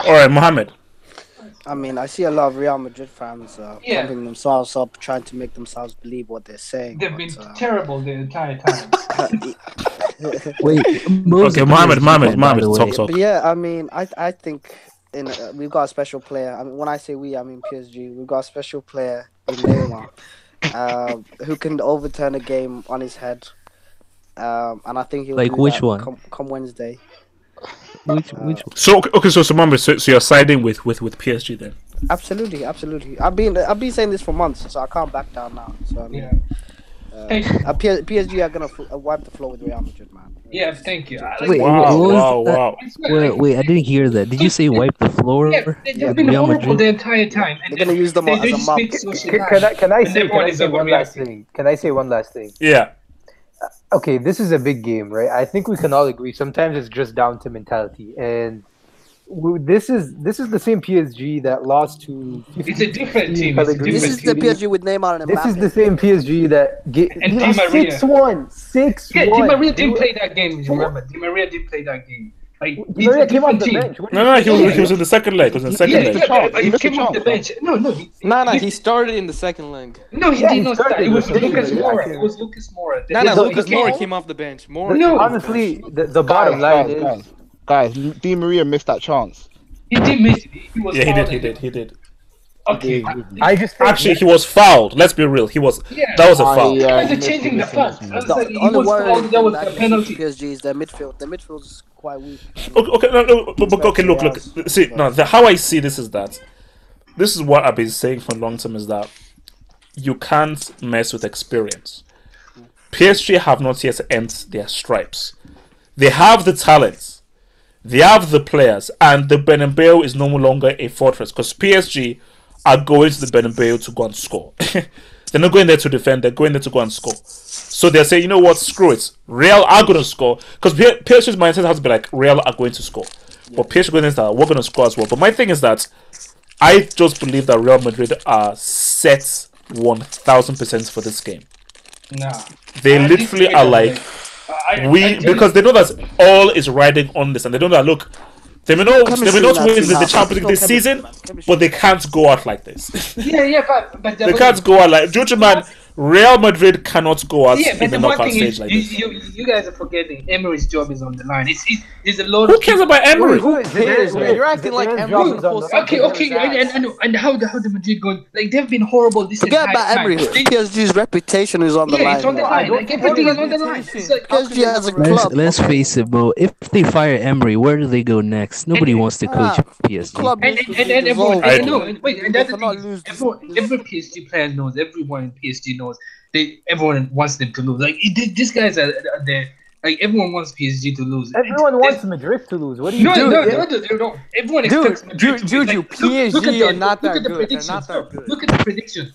All right, Mohammed. I mean, I see a lot of Real Madrid fans pumping themselves up, trying to make themselves believe what they're saying. They've been terrible the entire time. Wait, okay, Mohammed, talk. But yeah, I mean, I think we've got a special player. I mean, when I say we, I mean PSG. We've got a special player in Neymar, who can overturn a game on his head. And I think he'll like do which that one? Come Wednesday. Which one? So Mohammed, so you're siding with PSG then? Absolutely. I've been saying this for months, so I can't back down now. So I mean, PSG are gonna wipe the floor with Real Madrid, man. Yeah, thank you. Wait, Wow. Wait, I didn't hear that. Did you say wipe the floor? Yeah, they've with been Real horrible Madrid? the entire time. And They're gonna use them as a mob. Can I say one last thing? Can I say one last thing? Yeah. Okay, this is a big game, right? I think we can all agree. Sometimes it's just down to mentality, and this is the same PSG that lost to. It's a different team. This is the PSG with Neymar and Mbappe. This is the same PSG that and Di Maria 6-1. Yeah, Di Maria didn't play that game. Remember, Di Maria did play that game. Like Di Maria came off the bench. No, he was in the second leg. He came off the bench. No, he started in the second leg. No, he did not start. It was Lucas Moura. It was Lucas Moura. Lucas Moura came off the bench. Honestly, the bottom line is, guys, Di Maria missed that chance. He did miss it. He did. Okay. He was fouled. Let's be real. That was a foul. They're changing the fans. The only worry that was the penalty. PSG is their midfield. The midfield is quite weak. Okay, look. See, now how I see this is that this is what I've been saying for a long time is that you can't mess with experience. PSG have not yet earned their stripes. They have the talent. They have the players, and the Bernabeu is no longer a fortress because PSG are going to the Bernabeu to go and score. They're not going there to defend, they're going there to go and score. So they're saying, you know what, screw it. Real are going to score. Because PSG's mindset has to be like, Real are going to score. But PSG going to say, we're going to score as well. But my thing is that I just believe that Real Madrid are set 1000% for this game. Nah. They literally are like... because they know that all is riding on this, and they know that they may not win the Champions League this season, but they can't go out like this. but they can't go out like man. Real Madrid cannot go out in the knockout stage like this. You guys are forgetting Emery's job is on the line. There's a lot. Who cares about Emery? Who cares? You're acting like Emery. Okay. And how the Madrid going? Like they've been horrible this entire time. Forget about Emery. PSG's reputation is on the line. Yeah, it's on the line. Like everything is on the line. PSG as a club. Let's face it, bro. If they fire Emery, where do they go next? Nobody wants to coach PSG. And everyone, and that's the thing. Every PSG player knows. Everyone in PSG knows. Everyone wants them to lose. Like these guys are there. Like everyone wants PSG to lose. Everyone wants Madrid to lose. What do you do? No. Everyone expects Madrid to lose. PSG are not that good. They're not that good. Look at the predictions.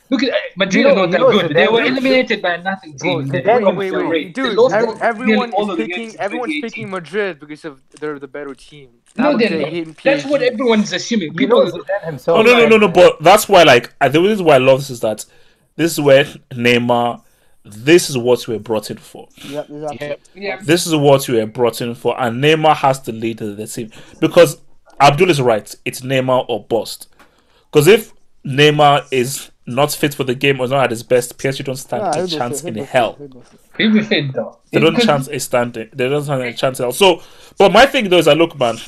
Look at Madrid are not that good. They were eliminated by a nothing team. Wait. Dude, everyone's picking Madrid because they're the better team. No, that's what everyone's assuming. No. But that's why, the reason why I love this is that this is where Neymar. This is what we're brought in for. Yep. This is what we were brought in for, and Neymar has to lead the team because Abdul is right. It's Neymar or bust. Because if Neymar is not fit for the game or not at his best, PSG don't stand a chance in hell. They don't stand a chance at all. So, but my thing though is that look, man,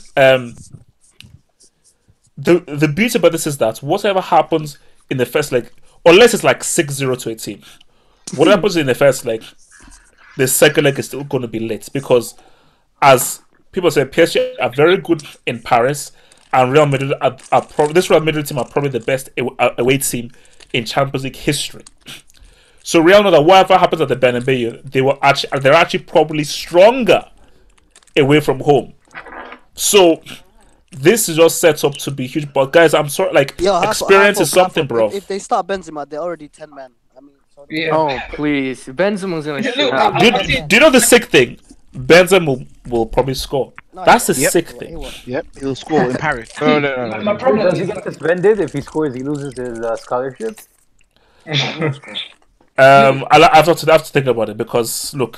the beauty about this is that whatever happens in the first leg, unless it's like 6-0 to a team, what happens in the first leg, the second leg is still going to be lit because, as people say, PSG are very good in Paris, and Real Madrid this Real Madrid team are probably the best away team in Champions League history. So Real know that whatever happens at the Bernabeu, they're actually probably stronger away from home. So this is just set up to be huge. But guys, I'm sorry, experience is something, bro. If they start Benzema, they're already 10 men. I mean, oh please, Benzema's gonna shoot. Do you know the sick thing? Benzema will probably score. No, that's a sick thing. Yep, he'll score in Paris. No. Does he get suspended if he scores? He loses his scholarship. I have to think about it because look,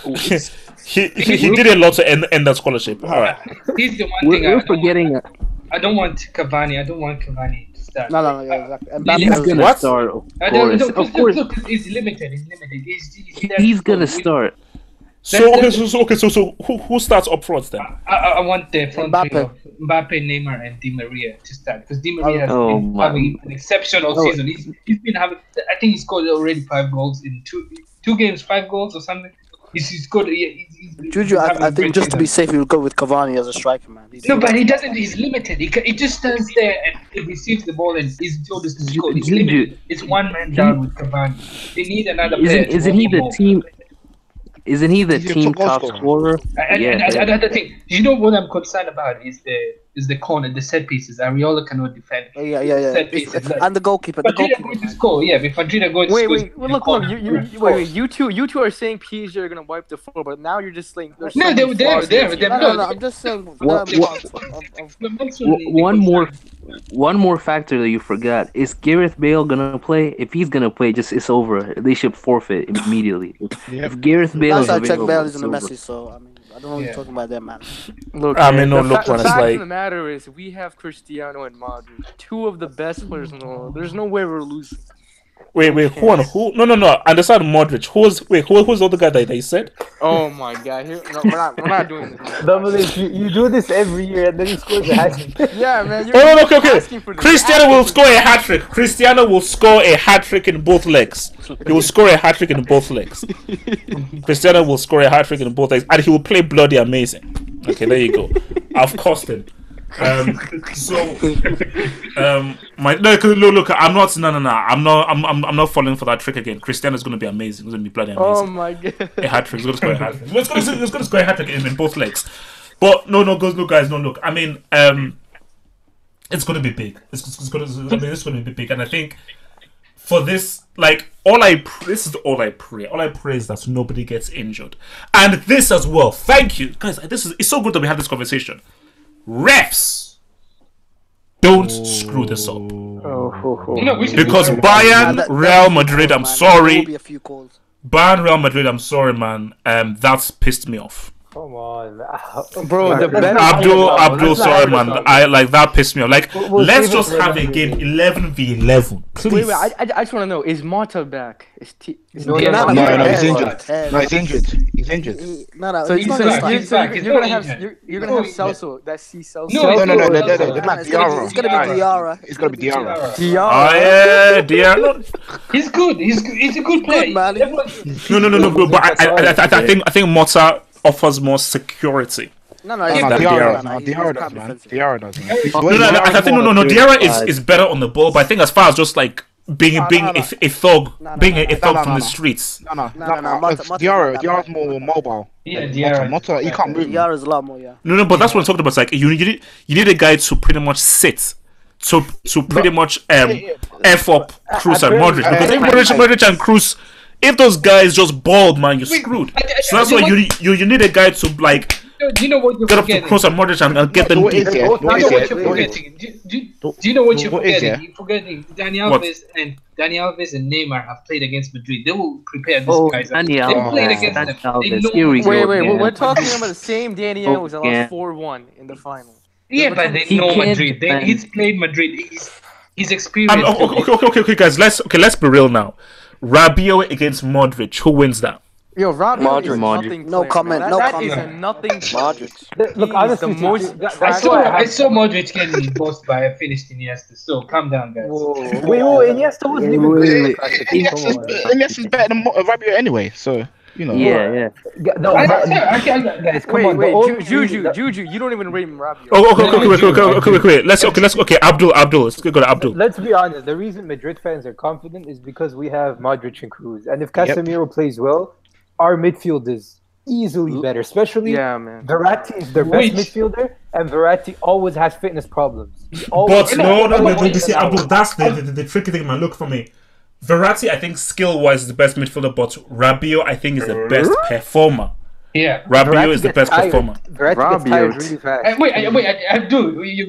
he did a lot to end that scholarship. All right. He's the one thing we're forgetting. I don't want Cavani. I don't want Cavani to start. No, exactly. He's gonna start, of course. Look, he's limited. He's gonna start. So who starts up front then? I want the front three of Mbappe, Neymar, and Di Maria to start because Di Maria has been having an exceptional season. He's been having. I think he scored already 5 goals in two games, 5 goals or something. He's good. Juju, I think just to be safe, he'll go with Cavani as a striker, man. No, but he doesn't. He's limited. He just stands there and he receives the ball and he's told us to score. He's limited. It's one man down with Cavani. They need another player. Isn't he the team? Isn't he the team top scorer? And another thing, you know what I'm concerned about is the corner, the set pieces. Ariola cannot defend. Yeah. Set pieces, and the goalkeeper. Madrid are going to score. Yeah, if Madrid are going to score. Wait. Look. Wait. You two are saying PSG are gonna wipe the floor, but now you're just saying. No, I'm just saying. One more factor that you forgot is Gareth Bale gonna play? If he's gonna play, it's over. They should forfeit immediately. If Gareth Bale is available, Bale is in the message, so I mean, I don't know what you're talking about there, man. Look, I mean, the fact of the matter is, we have Cristiano and Modric, two of the best players in the world. There's no way we're losing. Wait, who? No. Understand Modric. Who's the other guy that you said? Oh my God! We're not doing this. Dominic, you do this every year, and then he scores a hat trick. Yeah, man. Okay. Cristiano will score a hat trick. Cristiano will score a hat trick in both legs. He will score a hat trick in both legs. Cristiano will score a hat trick in both legs, and he will play bloody amazing. Okay, there you go. I've cost him. Look, I'm not falling for that trick again. Cristiano's gonna be amazing. He's gonna be bloody amazing. Oh my God! A hat trick. He's gonna score a hat trick. He's gonna score a hat trick in both legs. But guys, look. I mean, it's gonna be big. It's gonna be big, and I think for this, like, this is all I pray. All I pray is that nobody gets injured, and this as well. Thank you, guys. It's so good that we had this conversation. Refs, don't screw this up. Because Bayern, Real Madrid, I'm sorry. Bayern, Real Madrid, I'm sorry, man. That's pissed me off. Come on, bro. Abdul, sorry, man. That pissed me off. Like, let's just have a game 11v11, please. Wait. I just want to know: is Mata back? No, he's injured. He's injured. So you're gonna have Celso. That's Celso. No, it's gonna be Diarra. It's gonna be Diarra. Oh yeah, Diarra. He's good. He's a good player, man. No. But I think Mota offers more security. Diarra does, man. Diarra is better on the ball, but I think as far as just like being a thug from the streets. Diarra's more mobile. Yeah, Diarra. Mota, he can't move. Diarra's a lot more, yeah. No, but that's what I'm talking about. It's like you need a guy to pretty much sit. To pretty much F up Kroos and Modric, because if Modric and Kroos, if those guys just balled, man, you're screwed. So that's why you need a guy to like do you know what you're get up to Kroos and Modric and get them deep. Do you know what you're forgetting? You're forgetting Dani Alves and Neymar have played against Madrid. They will prepare these guys. They played against them. Wait, we're talking about the same Dani Alves that lost 4-1 in the final. Yeah, but they know Madrid. He's played Madrid. He's experienced. Okay, guys. Let's be real now. Rabiot against Modric. Who wins that? Yo, Rabiot is nothing. No comment. That is a nothing. Modric. Look, honestly, the most. I saw Modric getting bossed by a finished Iniesta. So calm down, guys. Wait, Iniesta wasn't even good. Iniesta's better than Rabiot anyway. So. You know. Yeah. Guys, come on. Wait, Juju, you don't even rate Rabiot. Okay, Abdul, let's go to Abdul. Let's be honest. The reason Madrid fans are confident is because we have Modric and Kroos, and if Casemiro plays well, our midfield is easily better. Especially, Verratti is their best midfielder, and Verratti always has fitness problems. But no, see, Abdul, that's the tricky thing, man. Look for me. Verratti, I think skill-wise is the best midfielder, but Rabiot, I think, is the best performer. Yeah, Rabiot is the best performer. Verratti gets tired really fast. Wait, Abdul, you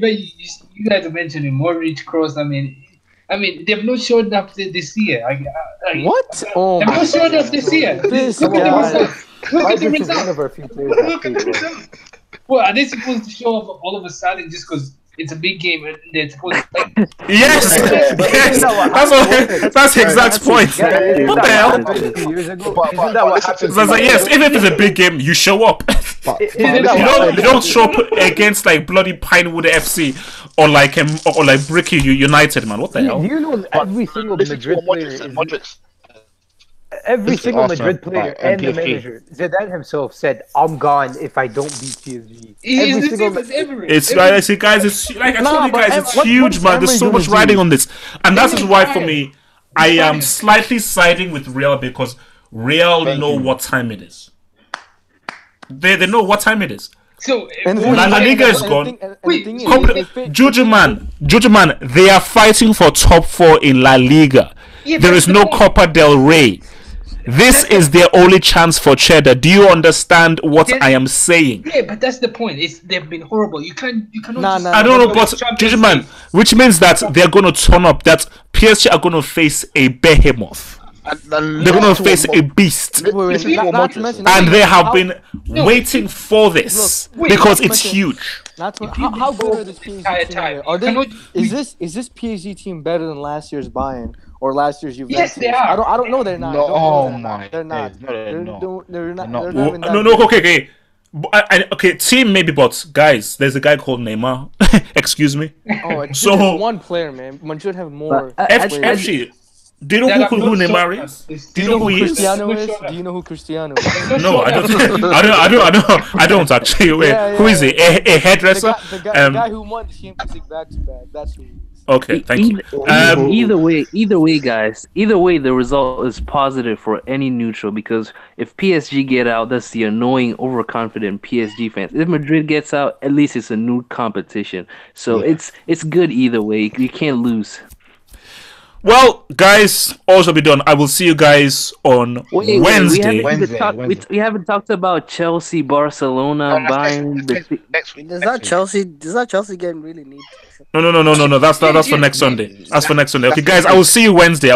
guys are mentioning Modric, Kroos. I mean, they've not showed up this year. What? They've not showed up this year. Look at the results. Well, are they supposed to show up all of a sudden just because it's a big game and they're supposed to Yes! That's the exact point. What the hell? Isn't that what happened? Yes, even if it's a big game, you show up. You don't show up against like bloody Pinewood FC or like Bricky United, man. What the hell? You know every single Madrid player is... Every This is single Arsenal, Madrid player right, and and the PSG. manager, Zidane himself said, "I'm gone if I don't beat PSG." He's Every the single same as Emery. It's Emery- like I say, guys. It's like I told you but guys, it's what huge, is man. There's Emery so gonna much riding do? on this, and that's Emery's why for fine. me, I He's am fine. slightly siding with Real because Real Thank know you. what time it is. They know what time it is. So And the La thing- Liga is and the gone. thing- and the Wait, thing is, Juju man, they are fighting for top 4 in La Liga. Yeah, There that's is the no point. Copa del Rey. This is their only chance for cheddar. Do you understand what Yes. I am saying? Yeah, but that's the point. They've been horrible. You cannot Nah, just nah, I don't know, go but to Champions Juju man, League. which means that they're going to turn up. That PSG are going to face a behemoth. They're going to face a beast. Wait, This is what not to Modric mention- And they have how- been waiting for this Look, wait, because not to it's mention- huge. Not to, You've how, been how good horrible are this the PSG entire team? time. Are You they? cannot- Is this PSG team better than last year's Bayern or last year's Juventus? Yes, they are. I don't know. They're not. No, Don't know oh they're my not. They're not. days. No, they're not. They're not. They're They're not. not even that No, good. okay. Okay, team maybe, but guys, there's a guy called Neymar. Excuse me. Oh, it's So- just one player, man. Man should have more. But players. FC, do you know That who I'm not Neymar sure is? of. Do you know who he is? Cristiano Not is? sure. Do you know who Cristiano is? No, I don't. I don't actually. Wait, Yeah, who is he? A The hairdresser? guy, the guy who won the Champions League back-to-back. That's who he is. Okay, thank you. Either way, guys. Either way, the result is positive for any neutral because if PSG get out, that's the annoying, overconfident PSG fans. If Madrid gets out, at least it's a new competition. So it's good either way. You can't lose. Well, guys, also be done. I will see you guys on Wednesday. We haven't talked about Chelsea, Barcelona, Bayern. Next week. Does that Chelsea game really need? No. That's for next Sunday. That's for next Sunday. Okay, guys, I will see you Wednesday.